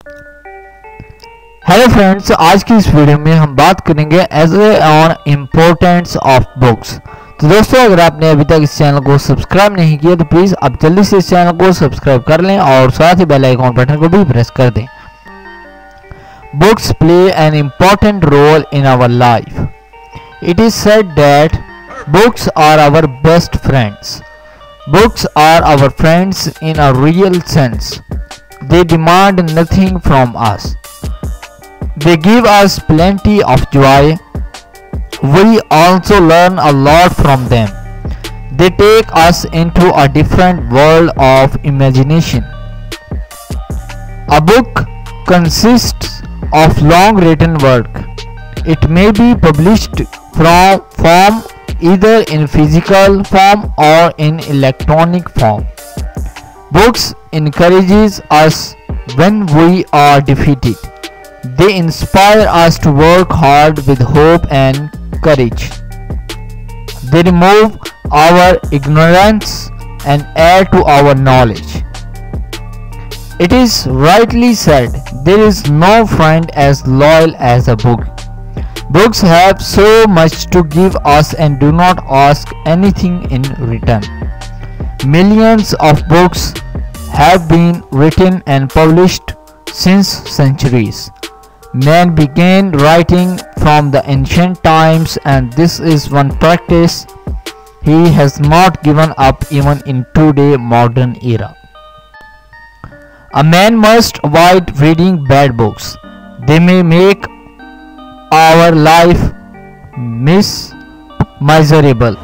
Hello friends, आज की इस वीडियो में हम बात करेंगे ऑन इम्पोर्टेंस ऑफ बुक्स। तो दोस्तों, अगर आपने अभी तक इस चैनल को सब्सक्राइब नहीं किया तो प्लीज़ आप जल्दी से इस चैनल को सब्सक्राइब कर लें और साथ ही बेल आइकॉन बटन को भी प्रेस कर दें। Books play an important role in our life. It is said that books are our best friends. Books are our friends in a real sense. They demand nothing from us. They give us plenty of joy. We also learn a lot from them. They take us into a different world of imagination. A book consists of long written work. It may be published from either in physical form or in electronic form. Books encourages us when we are defeated. They inspire us to work hard with hope and courage. They remove our ignorance and add to our knowledge. It is rightly said, there is no friend as loyal as a book. Books have so much to give us and do not ask anything in return. Millions of books have been written and published since centuries. Man began writing from the ancient times, and this is one practice he has not given up even in today's modern era. A man must avoid reading bad books. They may make our life miserable.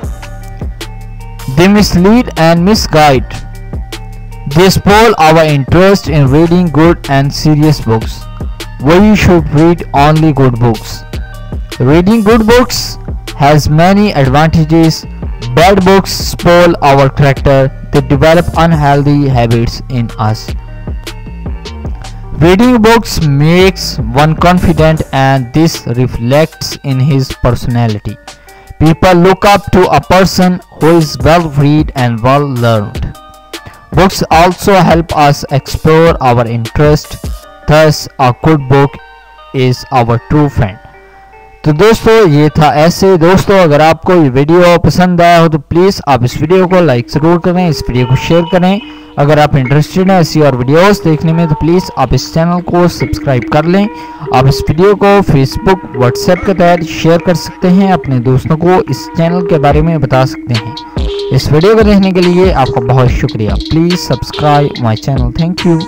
They mislead and misguide. They spoil our interest in reading good and serious books. We should read only good books. Reading good books has many advantages. Bad books spoil our character. They develop unhealthy habits in us. Reading books makes one confident, and this reflects in his personality. People look up to a person who is well read and well learned. Books also help us explore our interest. Thus, a good book is our true friend. तो दोस्तों, ये था ऐसे। दोस्तों, अगर आपको ये video पसंद आया हो तो प्लीज़ आप इस वीडियो को लाइक ज़रूर करें, इस वीडियो को शेयर करें। अगर आप इंटरेस्टेड हैं ऐसी और वीडियोस देखने में तो प्लीज़ आप इस चैनल को सब्सक्राइब कर लें। आप इस वीडियो को फेसबुक, व्हाट्सएप के तहत शेयर कर सकते हैं, अपने दोस्तों को इस चैनल के बारे में बता सकते हैं। इस वीडियो को देखने के लिए आपका बहुत शुक्रिया। Please subscribe my channel. Thank you.